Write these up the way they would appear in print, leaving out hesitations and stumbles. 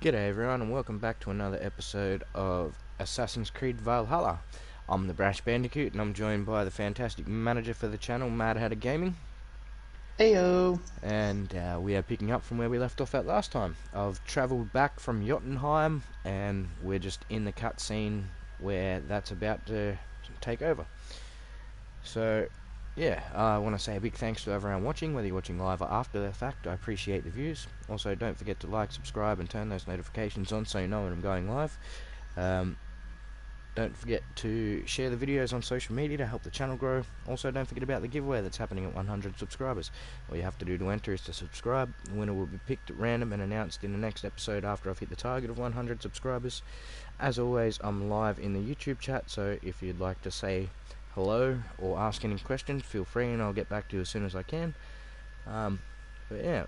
G'day everyone and welcome back to another episode of Assassin's Creed Valhalla. I'm the Brash Bandicoot and I'm joined by the fantastic manager for the channel, Mad Hatter Gaming. Heyo! And we are picking up from where we left off at last time. I've travelled back from Jotunheim and we're just in the cutscene where that's about to take over. So yeah, I want to say a big thanks to everyone watching, whether you're watching live or after the fact. I appreciate the views. Also, don't forget to like, subscribe, and turn those notifications on so you know when I'm going live. Don't forget to share the videos on social media to help the channel grow. Also, don't forget about the giveaway that's happening at 100 subscribers. All you have to do to enter is to subscribe. The winner will be picked at random and announced in the next episode after I've hit the target of 100 subscribers. As always, I'm live in the YouTube chat, so if you'd like to say hello or ask any questions, feel free and I'll get back to you as soon as I can. But yeah,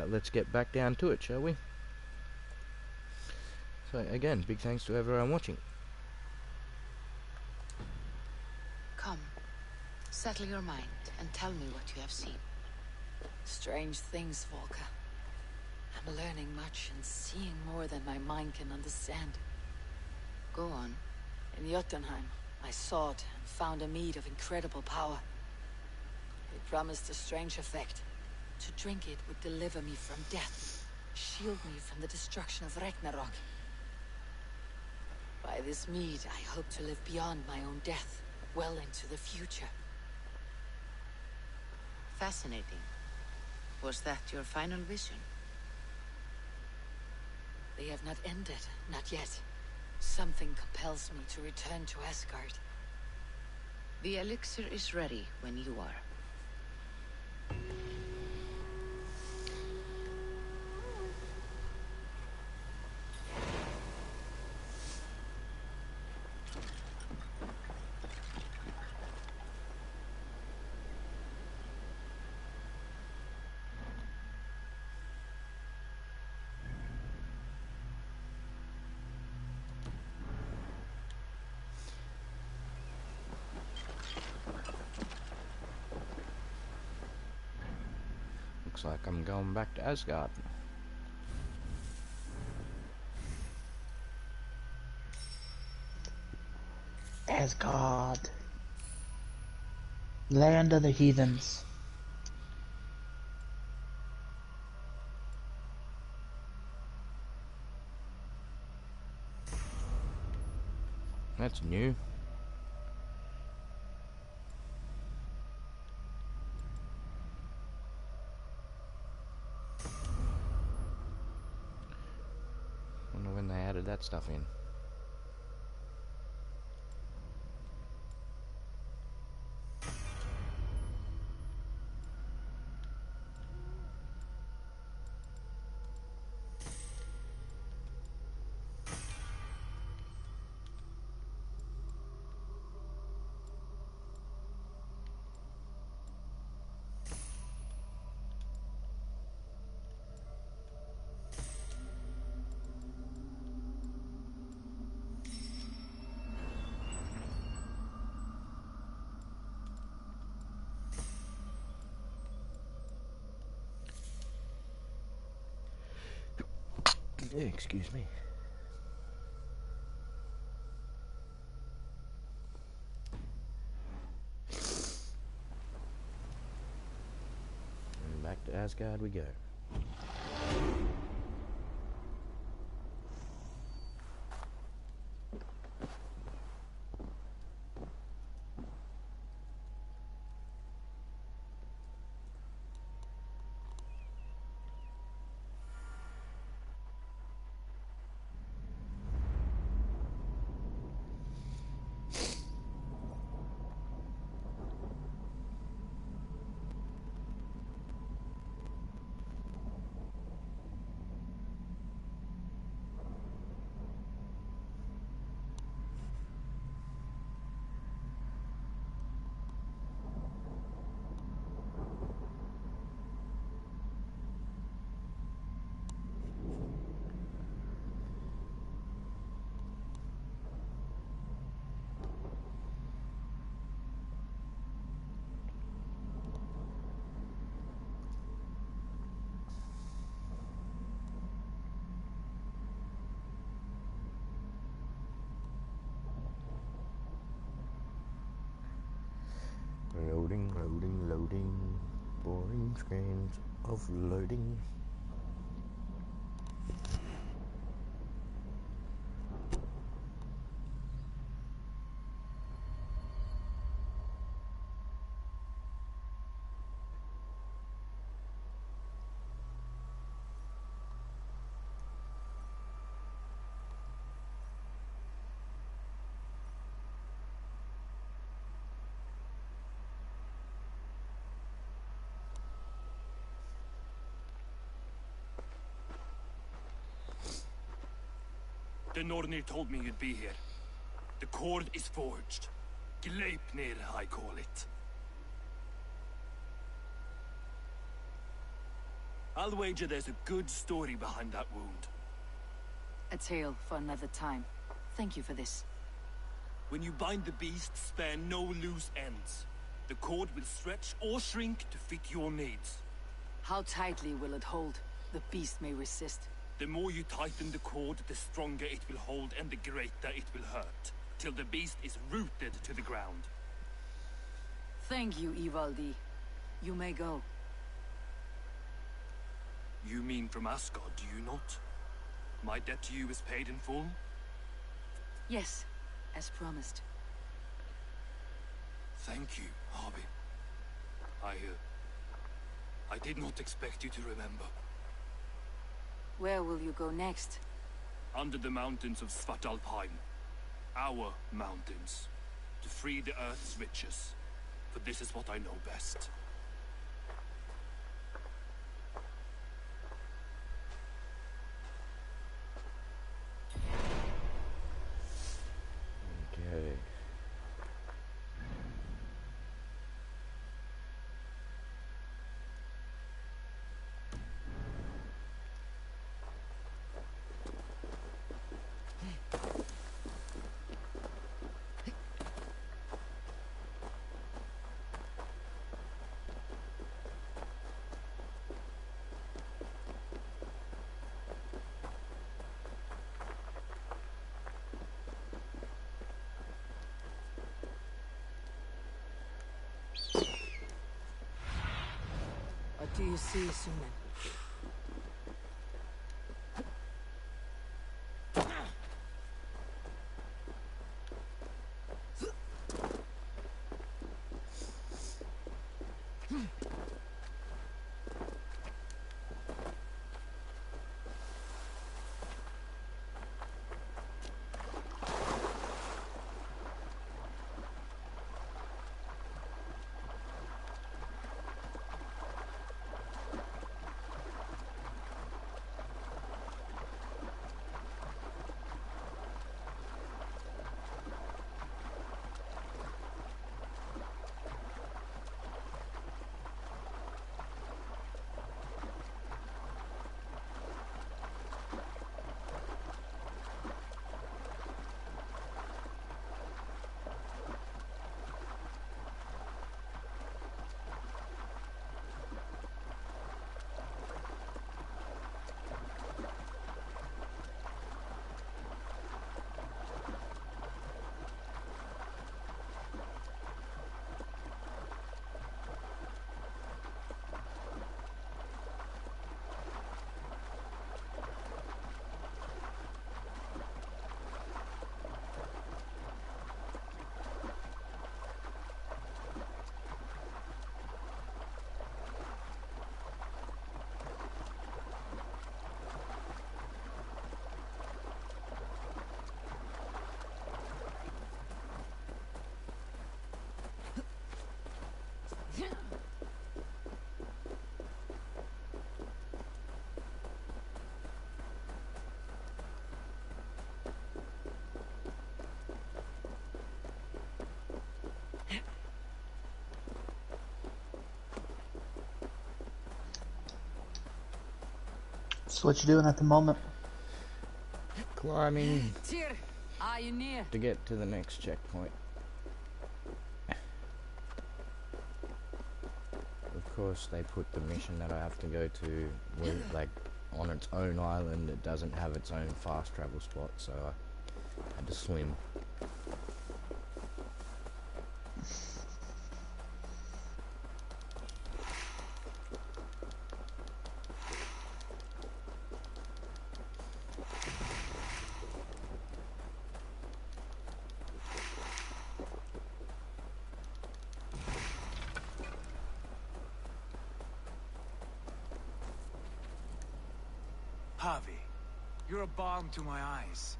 let's get back down to it, shall we? So again, big thanks to everyone watching. Come, settle your mind and tell me what you have seen. Strange things, Volker. I'm learning much and seeing more than my mind can understand. Go on. In Jotunheim, I sought and found a mead of incredible power. It promised a strange effect. To drink it would deliver me from death, shield me from the destruction of Ragnarok. By this mead, I hope to live beyond my own death, well into the future. Fascinating. Was that your final vision? They have not ended, not yet. Something compels me to return to Asgard. The elixir is ready when you are. Looks like I'm going back to Asgard. Asgard. Land of the heathens. That's new. Wonder when they added that stuff in. Excuse me. And back to Asgard we go. Loading. Boring screens of loading. The Nornir told me you'd be here. The cord is forged. Gleipnir, I call it. I'll wager there's a good story behind that wound. A tale for another time. Thank you for this. When you bind the beast, spare no loose ends. The cord will stretch or shrink to fit your needs. How tightly will it hold? The beast may resist. The more you tighten the cord, the stronger it will hold and the greater it will hurt, till the beast is rooted to the ground. Thank you, Ivaldi. You may go. You mean from Asgard, do you not? My debt to you is paid in full? Yes, as promised. Thank you, Harvey. I did not expect you to remember. Where will you go next? Under the mountains of Svartalfheim. Our mountains. To free the Earth's riches. For this is what I know best. Okay. What do you see, Sunan? So what you doing at the moment? Climbing Tyr, are you near? to get to the next checkpoint. Of course, they put the mission that I have to go to with, like, on its own island. It doesn't have its own fast travel spot, so I had to swim. Javi, you're a balm to my eyes.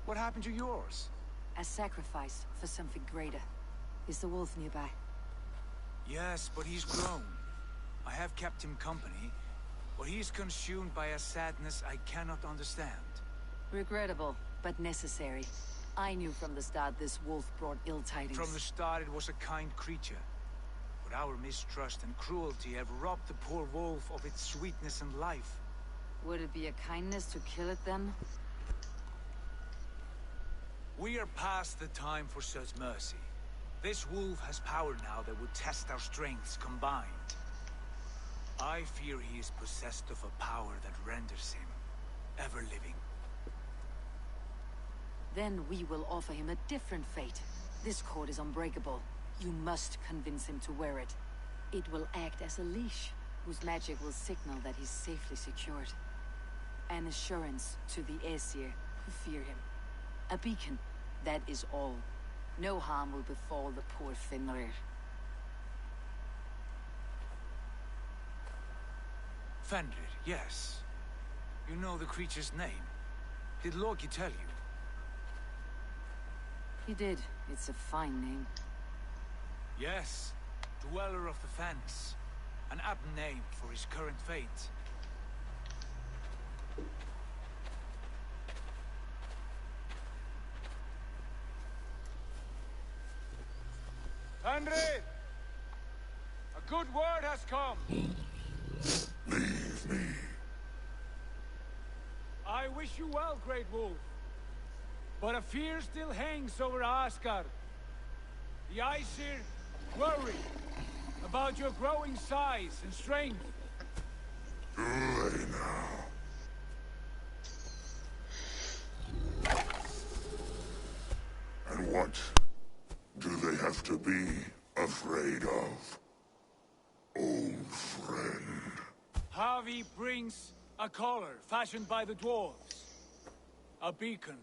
What happened to yours? A sacrifice for something greater. Is the wolf nearby? Yes, but he's grown. I have kept him company, but he's consumed by a sadness I cannot understand. Regrettable, but necessary. I knew from the start this wolf brought ill tidings. From the start it was a kind creature. But our mistrust and cruelty have robbed the poor wolf of its sweetness and life. Would it be a kindness to kill it then? We are past the time for such mercy. This wolf has power now that would test our strengths combined. I fear he is possessed of a power that renders him ever living. Then we will offer him a different fate. This cord is unbreakable. You must convince him to wear it. It will act as a leash, whose magic will signal that he's safely secured. An assurance to the Aesir who fear him. A beacon, that is all. No harm will befall the poor Fenrir. Fenrir, yes. You know the creature's name. Did Loki tell you? He did. It's a fine name. Yes. Dweller of the Fens. An apt name for his current fate. Fenrir! A good word has come! Leave me. I wish you well, Great Wolf. But a fear still hangs over Asgard. The Aesir worry about your growing size and strength. Do they now? And what do they have to be afraid of? Old friend. Javi brings a collar fashioned by the dwarves. A beacon.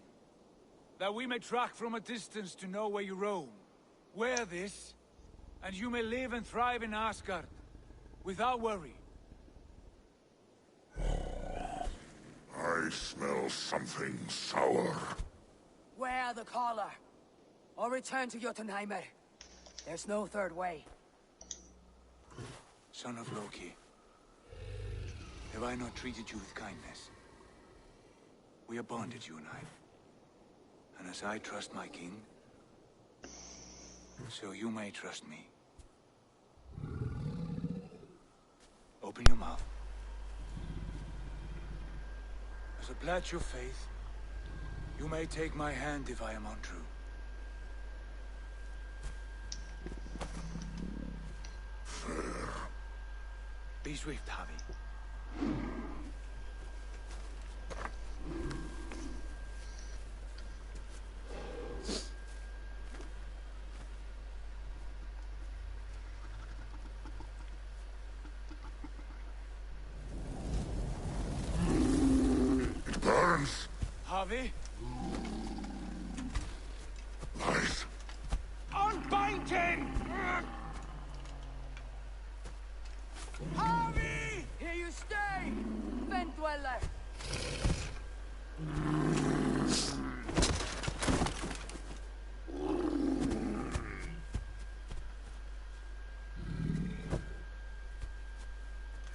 That we may track from a distance to know where you roam. Wear this, and you may live and thrive in Asgard, without worry. I smell something sour. Wear the collar, or return to Jotunheimer. There's no third way. Son of Loki, have I not treated you with kindness? We are bonded, you and I. And as I trust my king, so you may trust me. Open your mouth. As a pledge of faith, you may take my hand if I am untrue. Fair. Be swift, Javi. It burns. Javi? Lies. Unbind him! Harvey! Here you stay, Fen Dweller!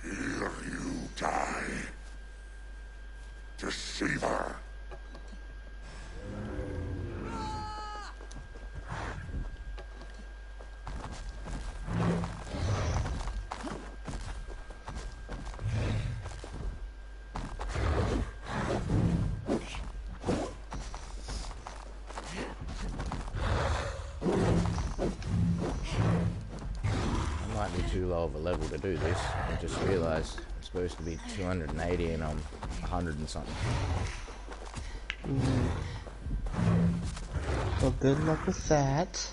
Here you die. Deceiver. I might be too low of a level to do this. I just realised I'm supposed to be 280 and I'm 100 and something. Well, good luck with that.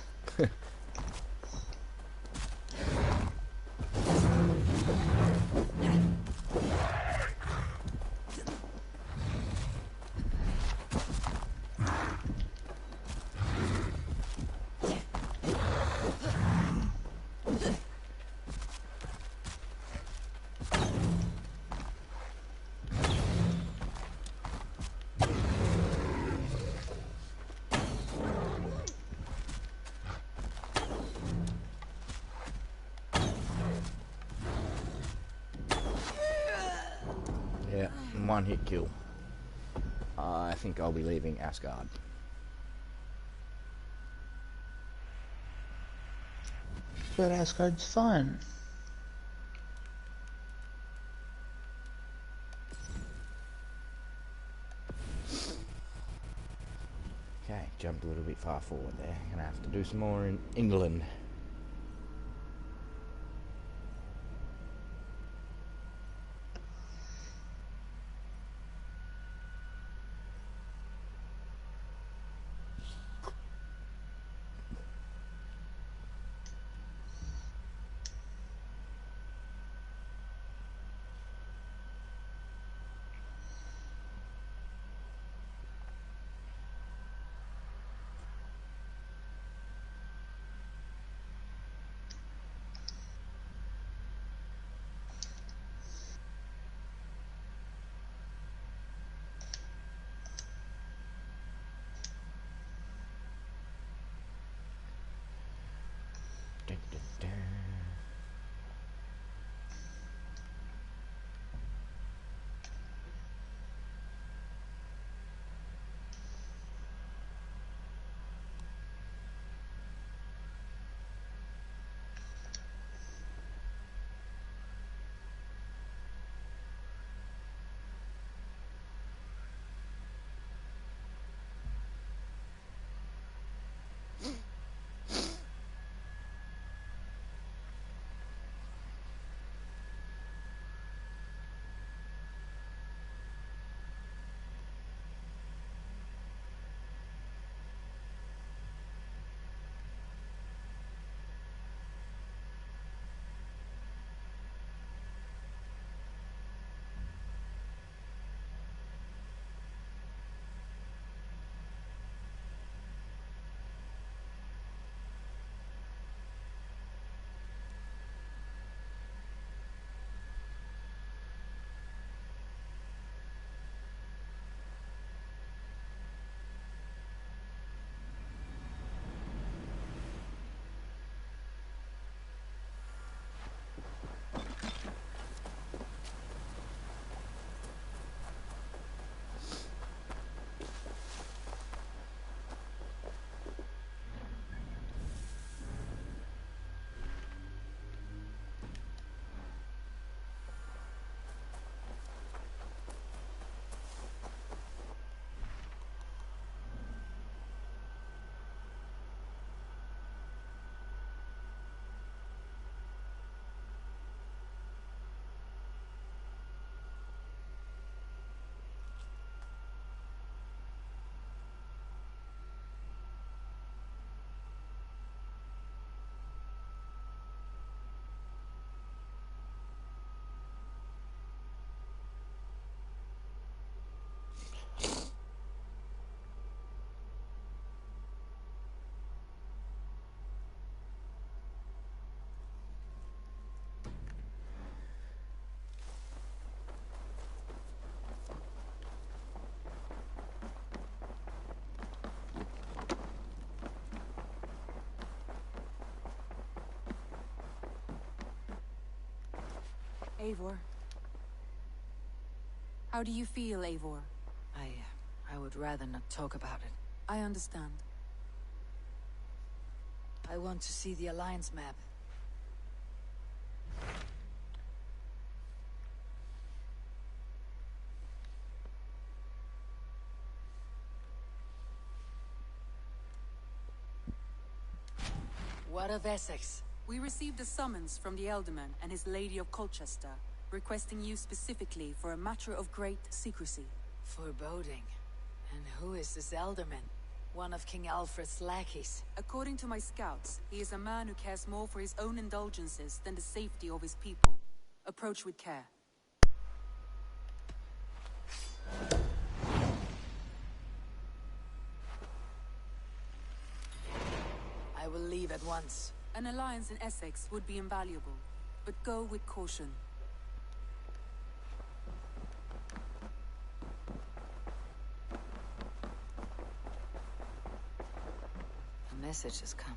Yeah, one hit kill. I think I'll be leaving Asgard. But Asgard's fun. Okay, jumped a little bit far forward there. Gonna have to do some more in England. Dun, dun, dun. Eivor. How do you feel, Eivor? I would rather not talk about it. I understand. I want to see the Alliance map. What of Essex? We received a summons from the Alderman and his Lady of Colchester, requesting you specifically for a matter of great secrecy. Foreboding. And who is this Alderman? One of King Alfred's lackeys. According to my scouts, he is a man who cares more for his own indulgences than the safety of his people. Approach with care. I will leave at once. An alliance in Essex would be invaluable, but go with caution. A message has come.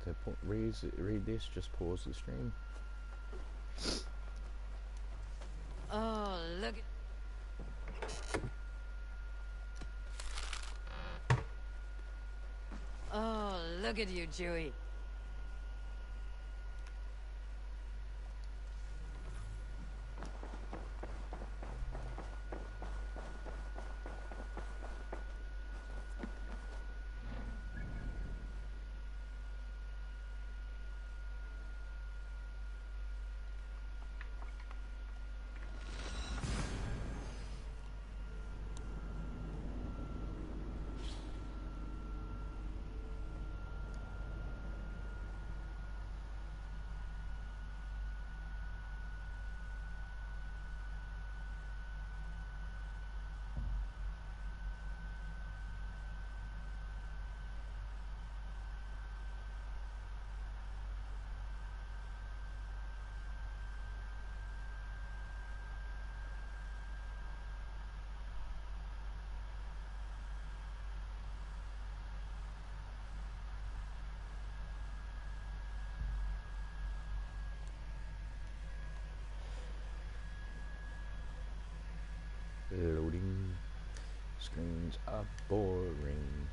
to read this, just pause the stream. Oh, look. Oh, look at you, Dewey. Loading. Screens are boring.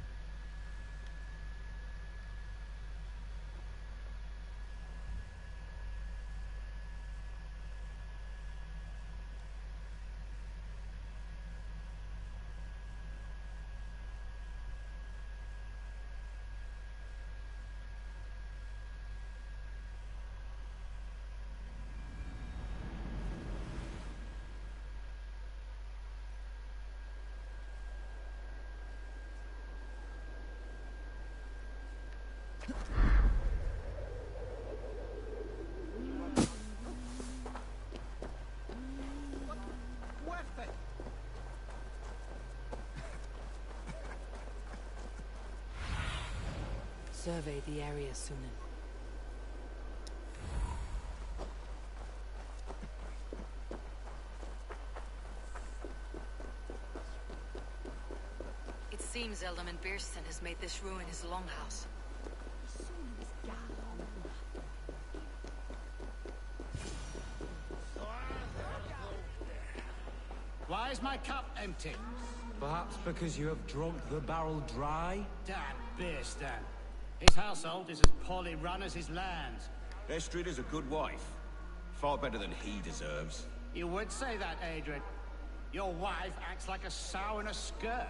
Survey the area, Sunan. It seems Owlbearston has made this ruin his longhouse. Why is my cup empty? Perhaps because you have drunk the barrel dry? Damn Bearston. His household is as poorly run as his lands. Estrade is a good wife. Far better than he deserves. You would say that, Adrian. Your wife acts like a sow in a skirt.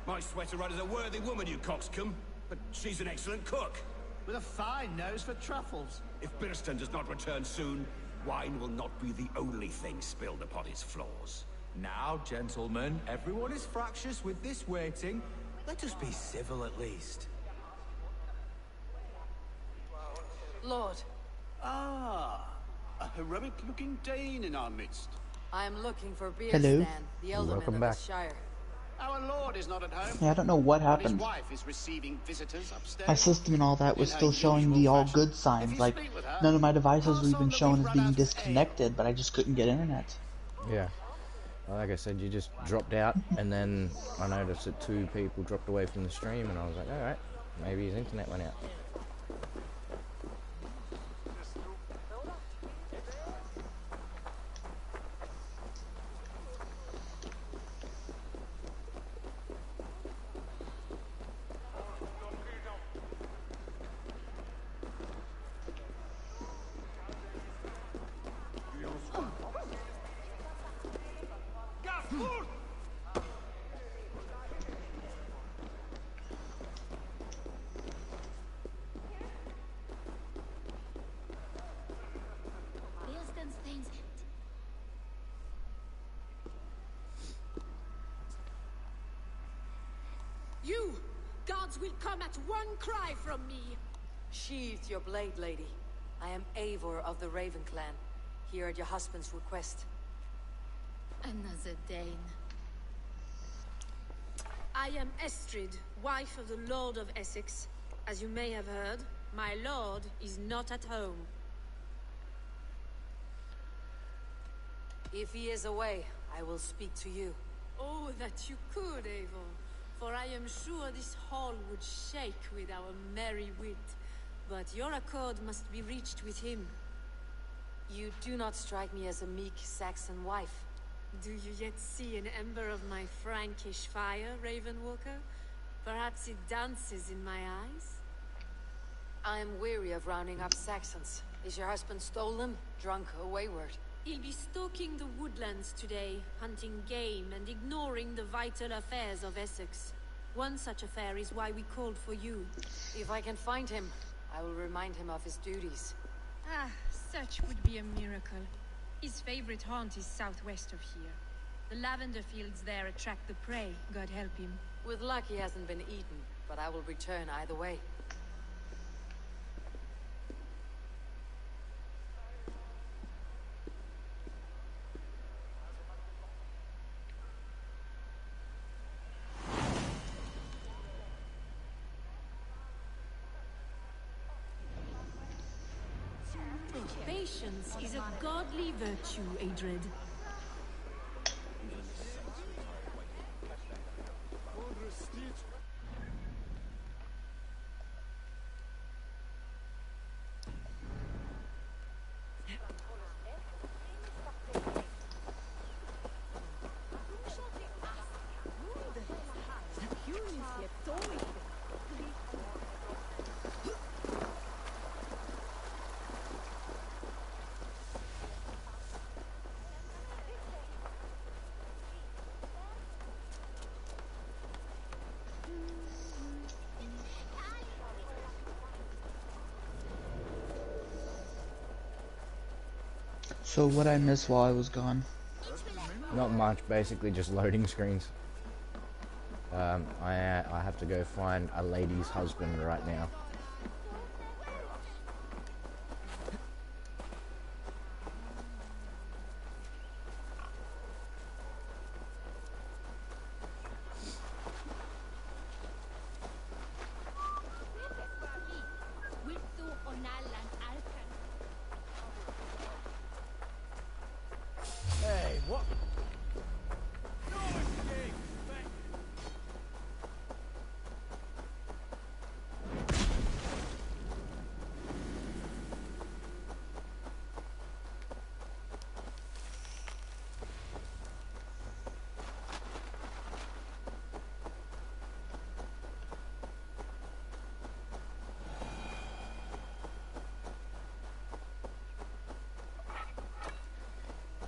My sweater run is a worthy woman, you coxcomb. But she's an excellent cook. With a fine nose for truffles. If Bearston does not return soon, wine will not be the only thing spilled upon his floors. Now, gentlemen, everyone is fractious with this waiting. Let us be civil at least. Lord. Ah, a heroic-looking Dane in our midst. I am looking for Hello. Bearston, the Alderman Welcome of back. the Shire. Our lord is not at home. Yeah, I don't know what But his happened. wife is receiving visitors upstairs. My system and all that was In her still showing the usual all fashion. good If signs. you Like, speak with her, none of my devices were pass even on that shown we've as run being out of ale. disconnected, but I just couldn't get internet. Yeah. Well, like I said, you just dropped out, and then I noticed that 2 people dropped away from the stream, and I was like, alright, maybe his internet went out. You! Gods will come at one cry from me! Sheathe your blade, lady. I am Eivor of the Raven clan, here at your husband's request. Another Dane. I am Estrade, wife of the Lord of Essex. As you may have heard, my lord is not at home. If he is away, I will speak to you. Oh, that you could, Eivor. For I am sure this hall would shake with our merry wit. but your accord must be reached with him. You do not strike me as a meek Saxon wife. Do you yet see an ember of my Frankish fire, Ravenwalker? Perhaps it dances in my eyes? I am weary of rounding up Saxons. Is your husband stolen, drunk, or wayward? He'll be stalking the woodlands today, hunting game and ignoring the vital affairs of Essex. One such affair is why we called for you. If I can find him, I will remind him of his duties. Ah, such would be a miracle. His favorite haunt is southwest of here. The lavender fields there attract the prey, God help him. With luck he hasn't been eaten, but I will return either way. Patience is a godly virtue, Estrade. So what I missed while I was gone? Not much, basically just loading screens. I have to go find a lady's husband right now. Hey, what?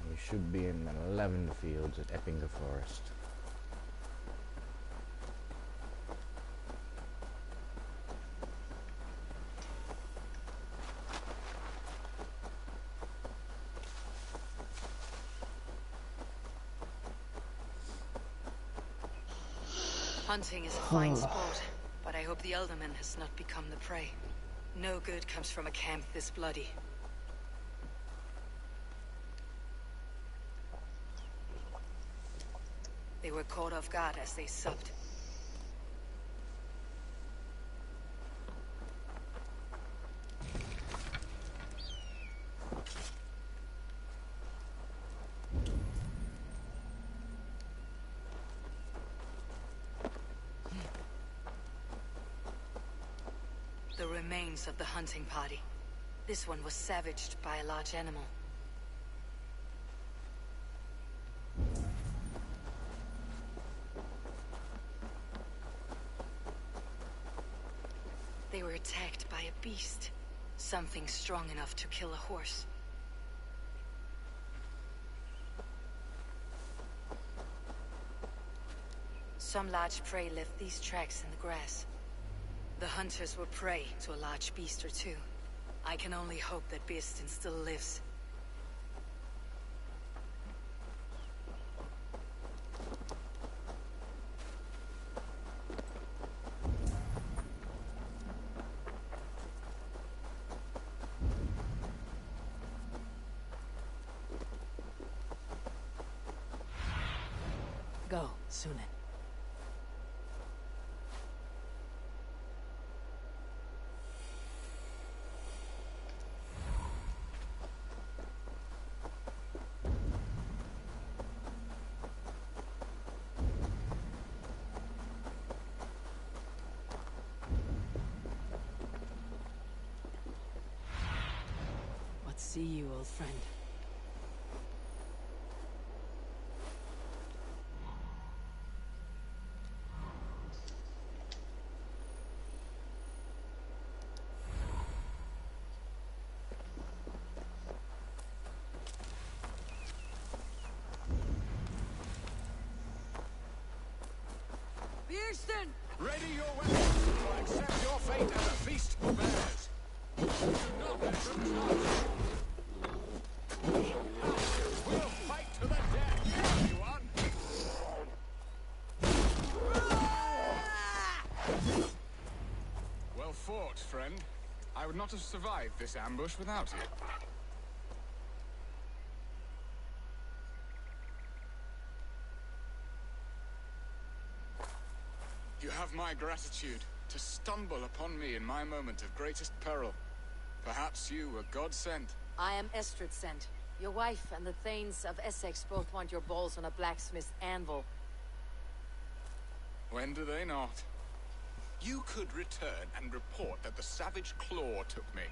We should be in the lavender fields at Eppinger Forest. Hunting is a fine sport, but I hope the Alderman has not become the prey. No good comes from a camp this bloody. They were caught off guard as they supped. The remains of the hunting party. This one was savaged by a large animal. They were attacked by a beast. Something strong enough to kill a horse. Some large prey left these tracks in the grass. The hunters were prey to a large beast or two. I can only hope that Owlbearston still lives. Go, Sunan. see you, old friend. Owlbearston! Ready your weapons, or accept your fate as a feast for bears. Do not let them touch. We'll fight to the death, everyone. Well fought, friend. I would not have survived this ambush without you. You have my gratitude to stumble upon me in my moment of greatest peril. Perhaps you were God sent. I am Estrade sent. Your wife and the Thanes of Essex both want your balls on a blacksmith's anvil. When do they not? You could return and report that the savage claw took me.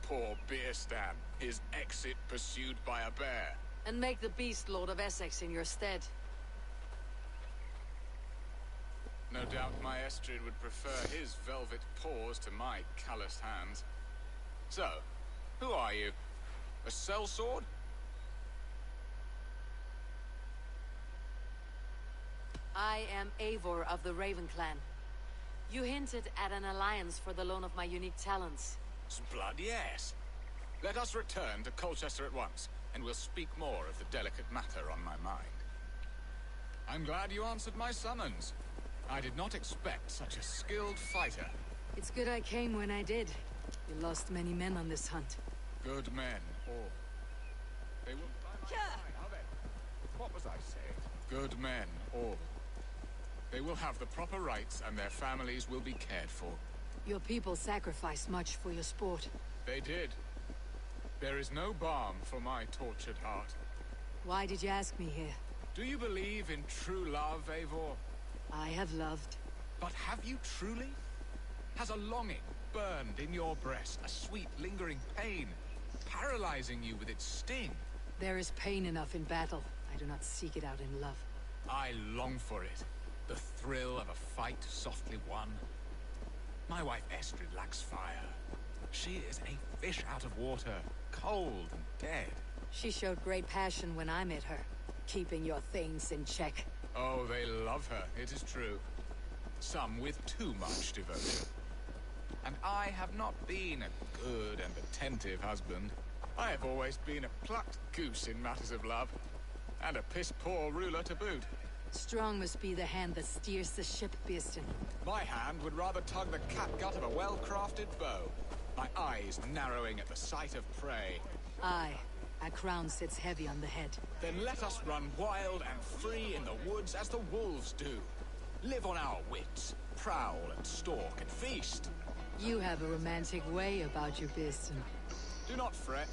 Poor Bearstan, his exit pursued by a bear. And make the beast Lord of Essex in your stead. No doubt my Estrade would prefer his velvet paws to my calloused hands. So, who are you? A sellsword? I am Eivor of the Raven Clan. You hinted at an alliance for the loan of my unique talents. Blood, yes. Let us return to Colchester at once, and we'll speak more of the delicate matter on my mind. I'm glad you answered my summons. I did not expect such a skilled fighter. It's good I came when I did. You lost many men on this hunt. Good men, all. They will... What was I saying? Good men, all. They will have the proper rights, and their families will be cared for. Your people sacrificed much for your sport. They did. There is no balm for my tortured heart. Why did you ask me here? Do you believe in true love, Eivor? I have loved. But have you truly? Has a longing burned in your breast, a sweet, lingering pain, paralyzing you with its sting? There is pain enough in battle. I do not seek it out in love. I long for it. The thrill of a fight softly won. My wife Estrade lacks fire. She is a fish out of water, cold and dead. She showed great passion when I met her, keeping your things in check. Oh, they love her, it is true. Some with too much devotion. And I have not been a good and attentive husband. I have always been a plucked goose in matters of love. And a piss-poor ruler to boot. Strong must be the hand that steers the ship, Bearston. My hand would rather tug the catgut of a well-crafted bow. My eyes narrowing at the sight of prey. Aye. A crown sits heavy on the head. Then let us run wild and free in the woods as the wolves do. Live on our wits, prowl and stalk and feast. You have a romantic way about you, Bearston. Do not fret.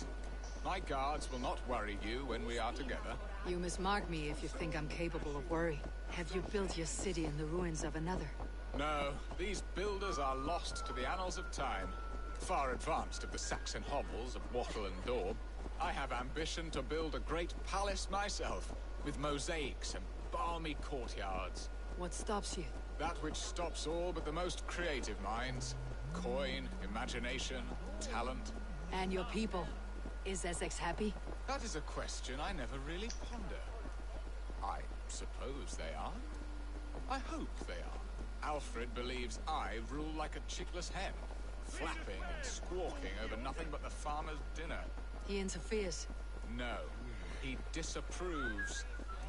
My guards will not worry you when we are together. You mismark me if you think I'm capable of worry. Have you built your city in the ruins of another? No, these builders are lost to the annals of time. Far advanced of the Saxon hovels of Wattle and Daub. I have ambition to build a great palace myself, with mosaics and balmy courtyards. What stops you? That which stops all but the most creative minds. Coin, imagination, talent. And your people? Is Essex happy? That is a question I never really ponder. I suppose they are. I hope they are. Alfred believes I rule like a chickless hen, flapping and squawking over nothing but the farmer's dinner. He interferes. No, he disapproves.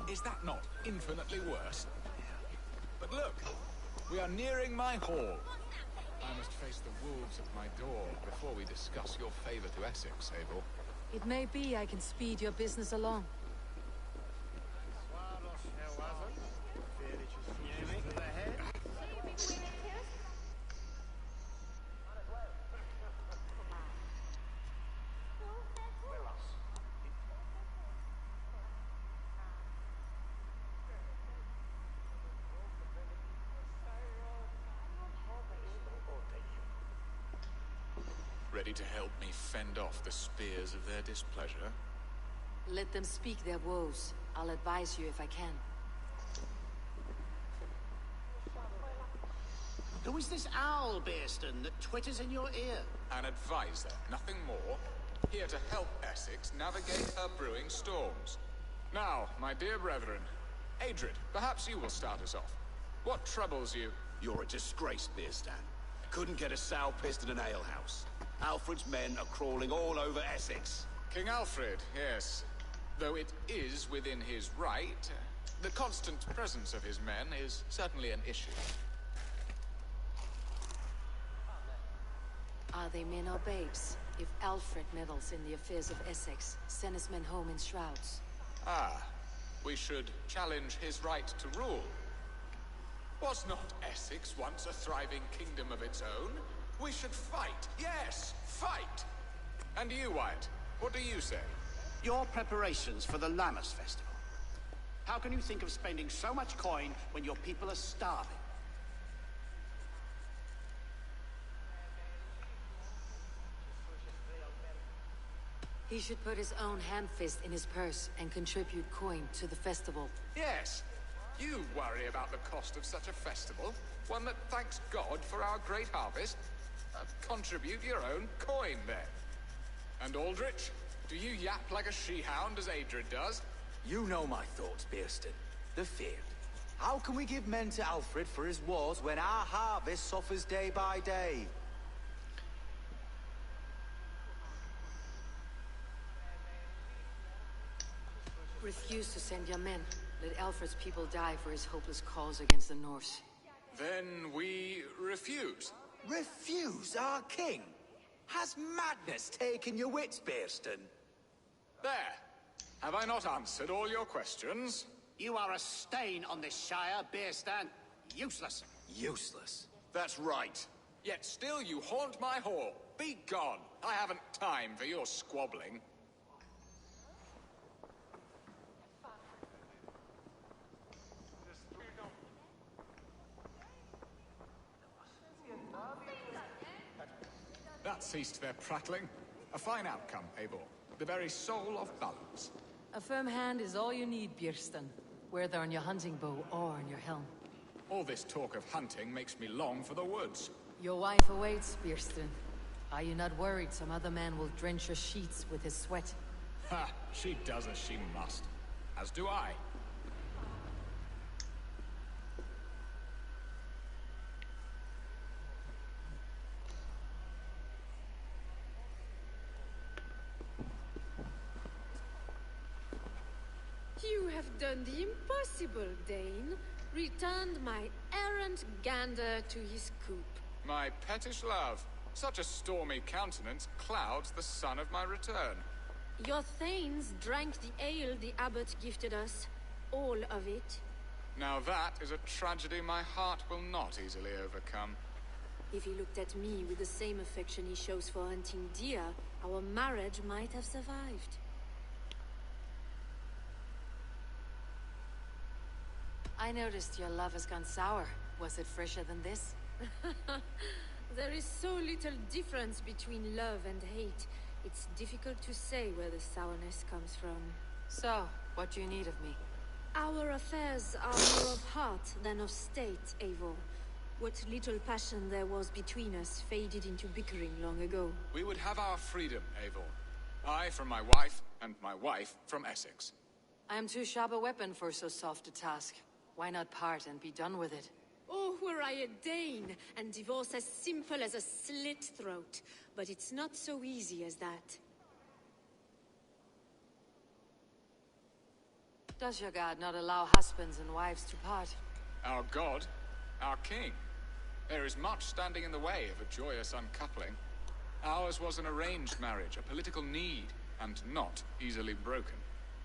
Is that not infinitely worse? But look, we are nearing my hall. I must face the wolves at my door before we discuss your favor to Essex, Eivor. It may be I can speed your business along. ready to help me fend off the spears of their displeasure? Let them speak their woes. I'll advise you if I can. Who is this Owlbearston that twitters in your ear? An advisor, nothing more. Here to help Essex navigate her brewing storms. Now, my dear brethren, Adrid, perhaps you will start us off. What troubles you? You're a disgrace, Bearstan. Couldn't get a sow pissed in an alehouse. Alfred's men are crawling all over Essex. King Alfred, yes. Though it is within his right, the constant presence of his men is certainly an issue. Are they men or babes? If Alfred meddles in the affairs of Essex, send his men home in shrouds. Ah, we should challenge his right to rule. Was not Essex once a thriving kingdom of its own? We should fight, yes, fight! And you, Wyatt, what do you say? Your preparations for the Lammas festival. How can you think of spending so much coin when your people are starving? He should put his own hand-fist in his purse and contribute coin to the festival. Yes. You worry about the cost of such a festival, one that thanks God for our great harvest. Contribute your own coin, then. And Aldrich, do you yap like a she-hound as Adrid does? You know my thoughts, Bearston. The fear. How can we give men to Alfred for his wars when our harvest suffers day by day? Refuse to send your men. Let Alfred's people die for his hopeless cause against the Norse. Then we refuse. Refuse our king? Has madness taken your wits, Bearston? There. Have I not answered all your questions? You are a stain on this shire, Bearstan. Useless. Useless? That's right. Yet still you haunt my hall. Be gone. I haven't time for your squabbling. That ceased their prattling. A fine outcome, Eivor. The very soul of balance. A firm hand is all you need, Bierston. Whether on your hunting bow or on your helm. All this talk of hunting makes me long for the woods. Your wife awaits, Bierston. Are you not worried some other man will drench your sheets with his sweat? Ha! She does as she must. As do I. You have done the impossible, Dane. Returned my errant gander to his coop. My pettish love. Such a stormy countenance clouds the sun of my return. Your thanes drank the ale the abbot gifted us. All of it. Now that is a tragedy my heart will not easily overcome. If he looked at me with the same affection he shows for hunting deer, our marriage might have survived. I noticed your love has gone sour. Was it fresher than this? There is so little difference between love and hate. It's difficult to say where the sourness comes from. So, what do you need of me? Our affairs are more of heart than of state, Eivor. What little passion there was between us faded into bickering long ago. We would have our freedom, Eivor. I from my wife, and my wife from Essex. I am too sharp a weapon for so soft a task. Why not part and be done with it? Oh, were I a Dane, and divorce as simple as a slit throat. But it's not so easy as that. Does your god not allow husbands and wives to part? Our god? Our king? There is much standing in the way of a joyous uncoupling. Ours was an arranged marriage, a political need, and not easily broken.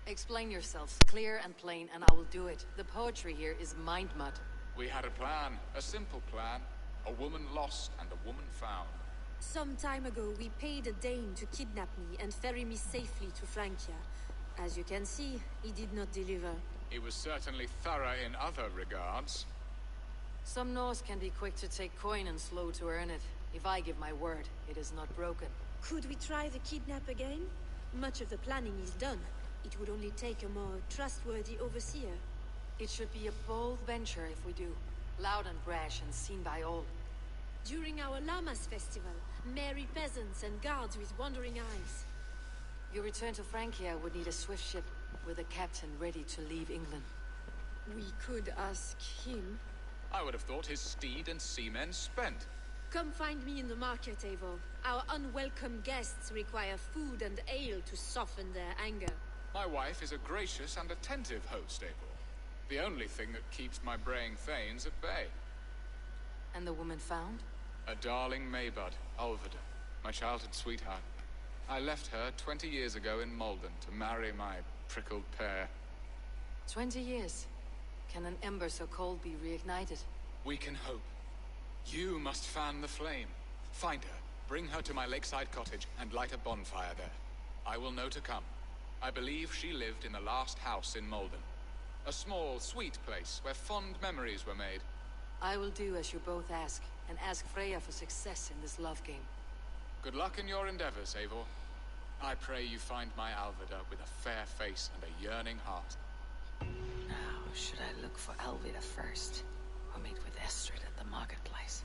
Explain yourselves, clear and plain, and I will do it. The poetry here is mind mud. We had a plan, a simple plan. A woman lost and a woman found. Some time ago, we paid a Dane to kidnap me and ferry me safely to Francia. As you can see, he did not deliver. He was certainly thorough in other regards. Some Norse can be quick to take coin and slow to earn it. If I give my word, it is not broken. Could we try the kidnap again? Much of the planning is done. It would only take a more trustworthy overseer. It should be a bold venture if we do. Loud and brash and seen by all. During our Llamas festival, merry peasants and guards with wandering eyes. Your return to Francia would need a swift ship with a captain ready to leave England. We could ask him. I would have thought his steed and seamen spent. Come find me in the market, Eivor. Our unwelcome guests require food and ale to soften their anger. My wife is a gracious and attentive host, Eivor. The only thing that keeps my braying thanes at bay. And the woman found? A darling Maybud, Alderman, my childhood sweetheart. I left her 20 years ago in Malden to marry my prickled pear. 20 years? Can an ember so cold be reignited? We can hope. You must fan the flame. Find her, bring her to my lakeside cottage, and light a bonfire there. I will know to come. I believe she lived in the last house in Malden. A small, sweet place where fond memories were made. I will do as you both ask, and ask Freya for success in this love game. Good luck in your endeavors, Eivor. I pray you find my Alvida with a fair face and a yearning heart. Now, should I look for Alvida first, or meet with Estrade at the marketplace?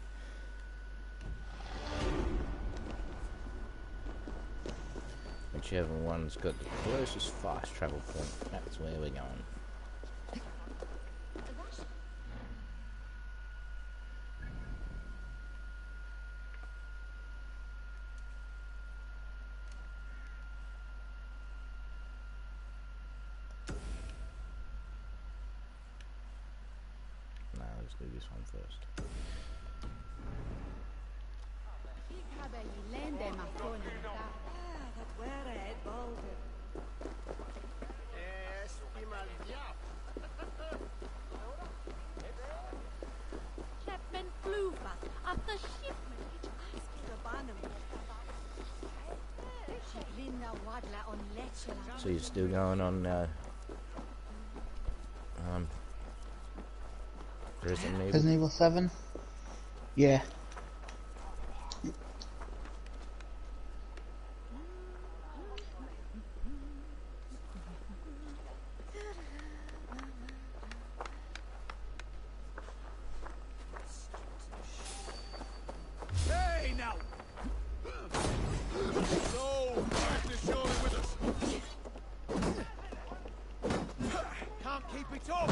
Whichever one's got the closest fast travel point, that's where we're going. Let's do this one first. So you're still going on Resident Evil 7? Yeah. Hey, now! So, surely with us. Can't keep it up!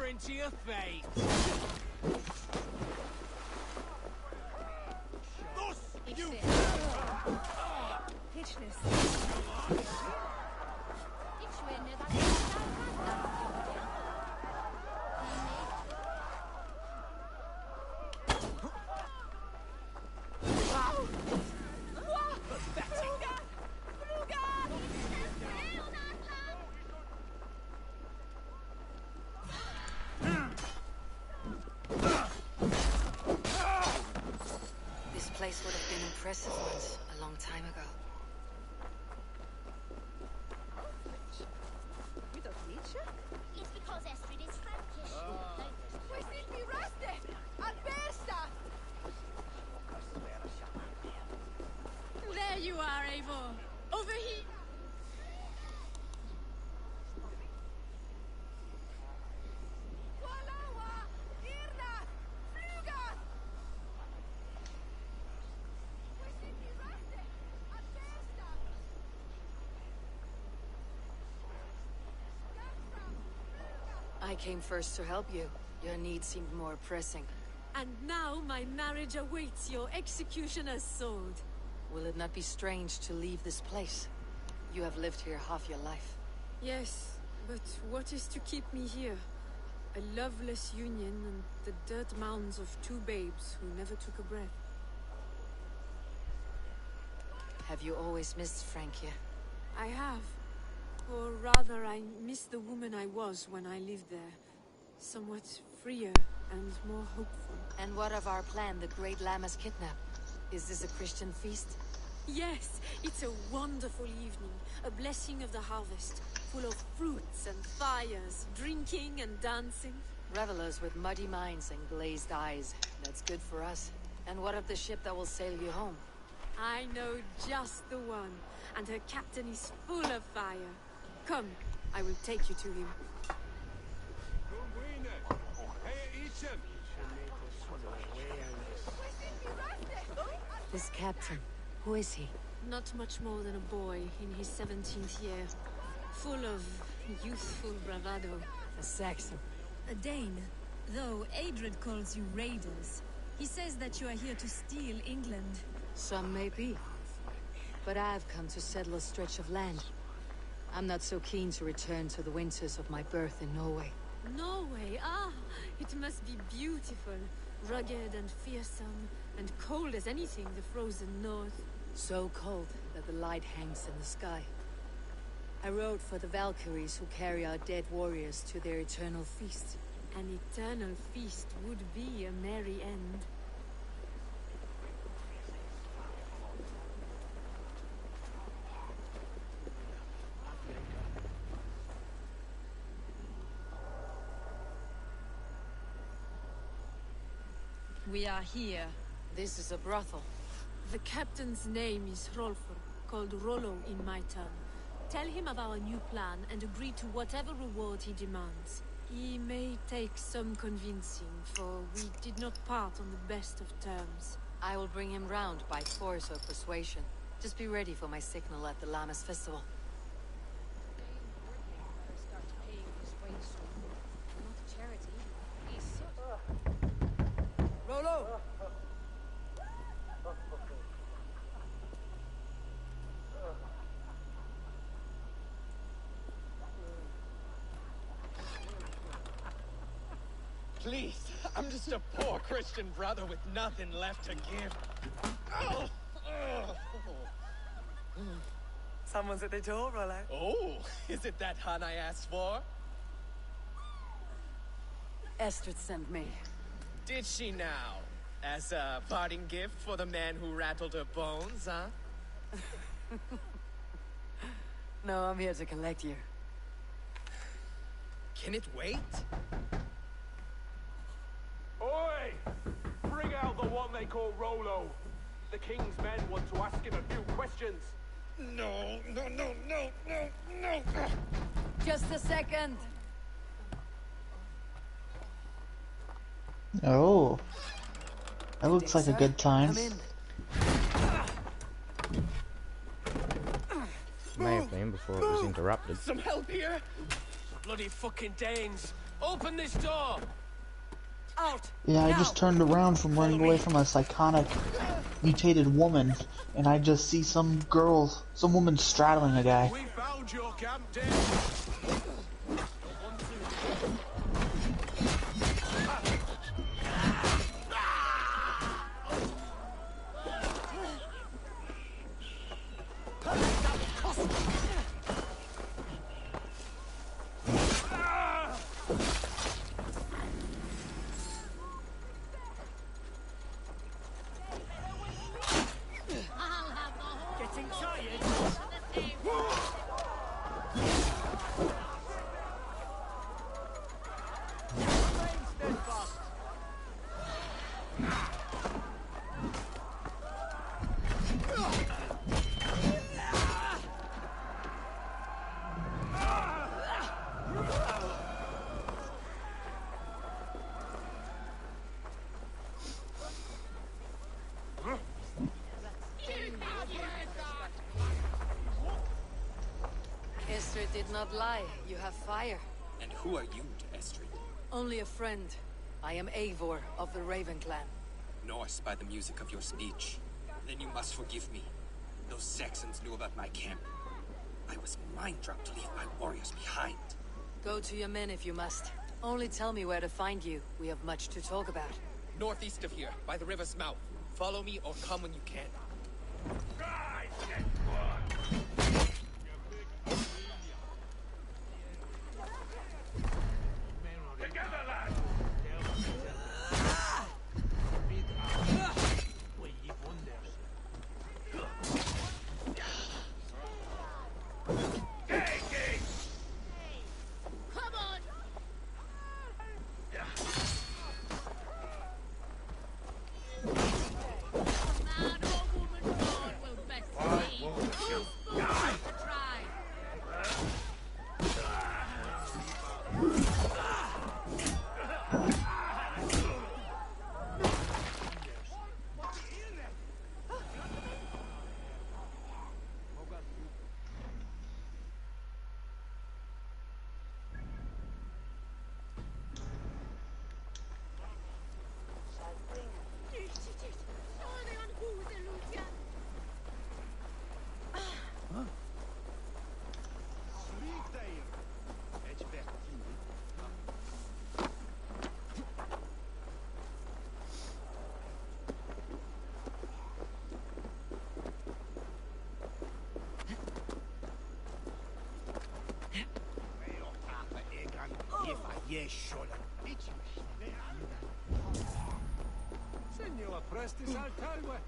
Into your fate. Place would have been impressive once, a long time ago. It's because Estrade is Frankish. Alderman! There you are, Eivor. Over here. I came first to help you. Your need seemed more pressing. And now my marriage awaits your executioner's sword. Will it not be strange to leave this place? You have lived here half your life. Yes, but what is to keep me here? A loveless union and the dirt mounds of two babes who never took a breath. Have you always missed Frankia? I have. Or rather, I miss the woman I was when I lived there. Somewhat freer and more hopeful. And what of our plan, the Great Lammas kidnap? Is this a Christian feast? Yes, it's a wonderful evening. A blessing of the harvest. Full of fruits and fires, drinking and dancing. Revelers with muddy minds and glazed eyes. That's good for us. And what of the ship that will sail you home? I know just the one. And her captain is full of fire. Come, I will take you to him. This captain, who is he? Not much more than a boy in his 17th year. Full of youthful bravado. A Saxon. A Dane, though Estrade calls you raiders. He says that you are here to steal England. Some may be. But I've come to settle a stretch of land. I'm not so keen to return to the winters of my birth in Norway. Norway? Ah, it must be beautiful. Rugged and fearsome, and cold as anything the frozen north. So cold that the light hangs in the sky. I rode for the Valkyries who carry our dead warriors to their eternal feast. An eternal feast would be a merry end. We are here. This is a brothel. The captain's name is Rolfr, called Rolo in my tongue. Tell him of our new plan and agree to whatever reward he demands. He may take some convincing, for we did not part on the best of terms. I will bring him round by force or persuasion. Just be ready for my signal at the Lammas festival. Rolo! Please, I'm just a poor Christian brother with nothing left to give. Oh, Someone's at the door, Rolo. oh, is it that hun I asked for? Estrade sent me. Did she now? As a parting gift for the man who rattled her bones, huh? No, I'm here to collect you. Can it wait? Oi! Bring out the one they call Rolo. The king's men want to ask him a few questions. No, no, no, no, no, no! Just a second! Oh. That looks like a good time. Come in. May have been before it was interrupted. Some help here? Bloody fucking Danes! Open this door! Out! Yeah, I just turned around from running away from a psychotic, mutated woman, and I just see some woman straddling a guy. We found your camp, Dane! Estrade did not lie. You have fire. And who are you to Estrade? Only a friend. I am Eivor of the Raven clan. Norse by the music of your speech. Then you must forgive me. Those Saxons knew about my camp. I was mind-drugged to leave my warriors behind. Go to your men if you must. Only tell me where to find you. We have much to talk about. Northeast of here, by the river's mouth. Follow me or come when you can. Signor, presti saltargue.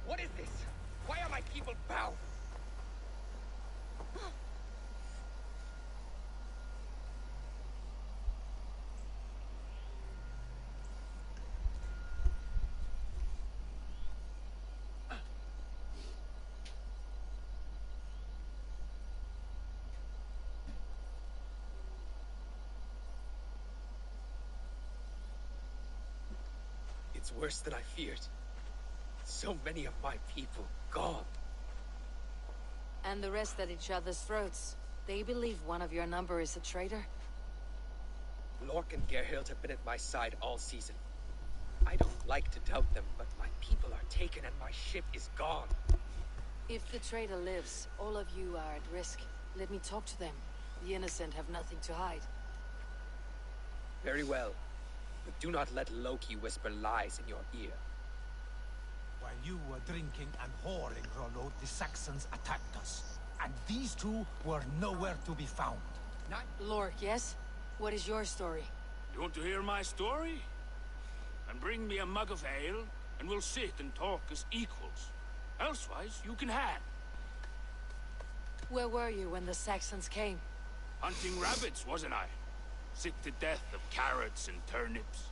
What is this? Why are my people bound? It's worse than I feared. So many of my people gone. And the rest at each other's throats. They believe one of your number is a traitor? Lork and Gerhild have been at my side all season. I don't like to doubt them, but my people are taken and my ship is gone. If the traitor lives, all of you are at risk. Let me talk to them. The innocent have nothing to hide. Very well. But do not let Loki whisper lies in your ear. While you were drinking and whoring, Rolo, the Saxons attacked us. And these two were nowhere to be found. Lork, yes? What is your story? You want to hear my story? And bring me a mug of ale, and we'll sit and talk as equals. Elsewise, you can hang. Where were you when the Saxons came? Hunting rabbits, wasn't I? Sick to death of carrots and turnips.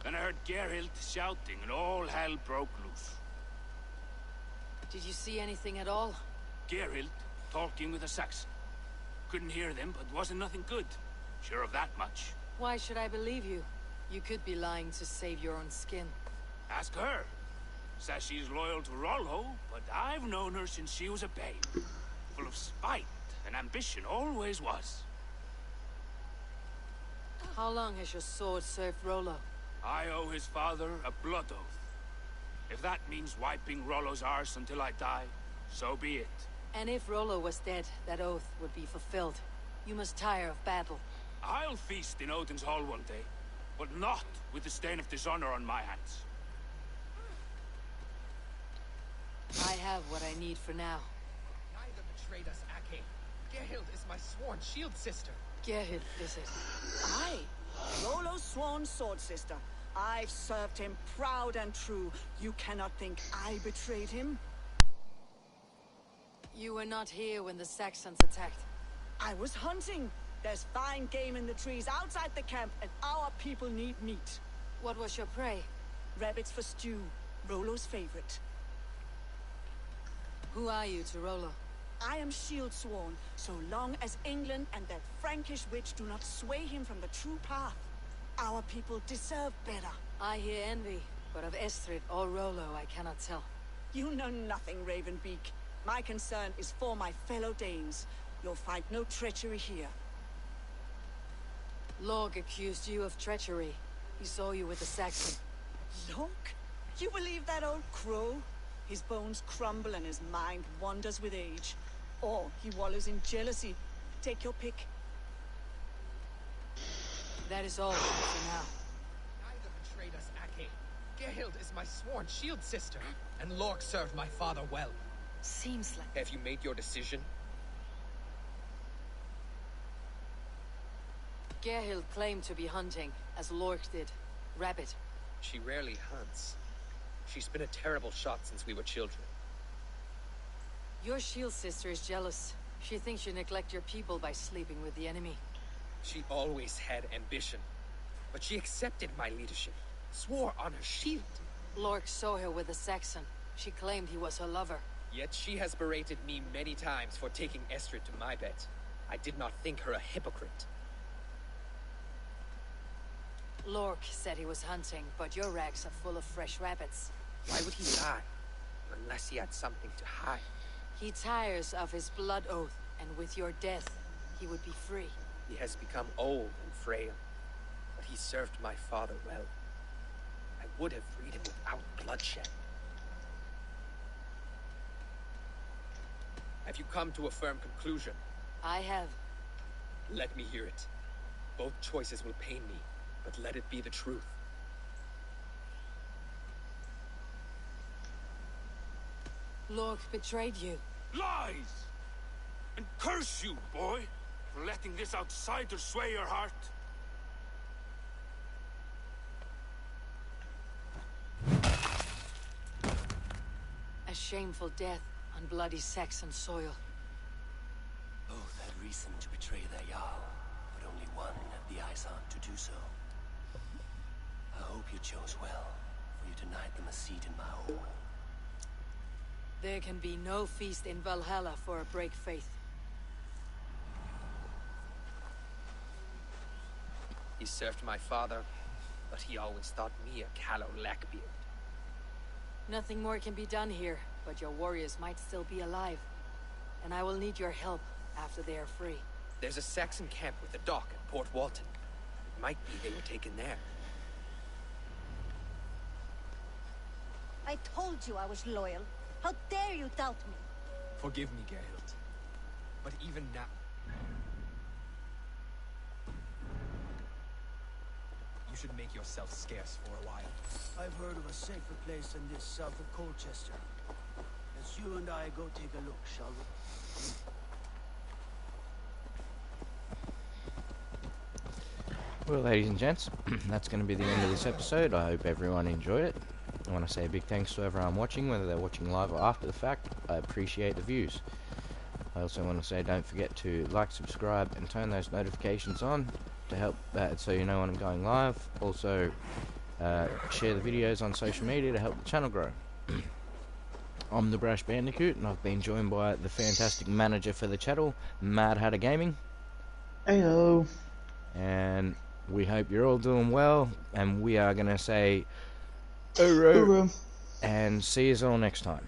Then I heard Gerhild shouting, and all hell broke loose. Did you see anything at all? Gerhild talking with a Saxon. Couldn't hear them, but wasn't nothing good. Sure of that much. Why should I believe you? You could be lying to save your own skin. Ask her. Says she's loyal to Rolo, but I've known her since she was a babe. Full of spite and ambition, always was. How long has your sword served Rolo? I owe his father a blood oath. If that means wiping Rolo's arse until I die, so be it. And if Rolo was dead, that oath would be fulfilled. You must tire of battle. I'll feast in Odin's hall one day, but not with the stain of dishonor on my hands. I have what I need for now. Neither betrayed us, Ake. Gerhild is my sworn shield sister. Gerhild, is it? Aye, Rolo's sworn sword sister. I've served him proud and true. You cannot think I betrayed him? You were not here when the Saxons attacked. I was hunting. There's fine game in the trees outside the camp, and our people need meat. What was your prey? Rabbits for stew, Rolo's favorite. Who are you to Rolo? I am shield sworn, so long as England and that Frankish witch do not sway him from the true path. Our people deserve better. I hear envy, but of Estrade or Rolo I cannot tell. You know nothing, Ravenbeak. My concern is for my fellow Danes. You'll find no treachery here. Lorg accused you of treachery. He saw you with the Saxon. Lorg? You believe that old crow? His bones crumble and his mind wanders with age. Or he wallows in jealousy. Take your pick. That is all for now. Neither betrayed us, Ake. Gerhild is my sworn shield sister, and Lorg served my father well. Seems like... Have you made your decision? Gerhild claimed to be hunting, as Lorg did. Rabbit. She rarely hunts. She's been a terrible shot since we were children. Your shield sister is jealous. She thinks you neglect your people by sleeping with the enemy. She always had ambition, but she accepted my leadership, swore on her shield. Lorg saw her with a Saxon. She claimed he was her lover. Yet she has berated me many times for taking Estrade to my bed. I did not think her a hypocrite. Lorg said he was hunting, but your racks are full of fresh rabbits. Why would he lie? Unless he had something to hide. He tires of his blood oath, and with your death, he would be free. He has become old and frail, but he served my father well. I would have freed him without bloodshed. Have you come to a firm conclusion? I have. Let me hear it. Both choices will pain me, but let it be the truth. Lorg betrayed you. Lies! And curse you, boy, for letting this outsider sway your heart. A shameful death on bloody Saxon soil. Both had reason to betray their Jarl, but only one had the eyes on to do so. I hope you chose well, for you denied them a seat in my home. There can be no feast in Valhalla for a break faith. He served my father, but he always thought me a callow lackbeard. Nothing more can be done here, but your warriors might still be alive. And I will need your help after they are free. There's a Saxon camp with a dock at Port Walton. It might be they were taken there. I told you I was loyal. How dare you doubt me? Forgive me, Gerhild. But even now... You should make yourself scarce for a while. I've heard of a safer place than this south of Colchester. Let's you and I go take a look, shall we? Well, ladies and gents, that's going to be the end of this episode. I hope everyone enjoyed it. I want to say a big thanks to everyone watching, whether they're watching live or after the fact. I appreciate the views. I also want to say don't forget to like, subscribe, and turn those notifications on to help so you know when I'm going live. Also, share the videos on social media to help the channel grow. I'm the Brash Bandicoot, and I've been joined by the fantastic manager for the channel, Mad Hatter Gaming. Heyo. And we hope you're all doing well, and we are going to say... Uro. and see you all next time.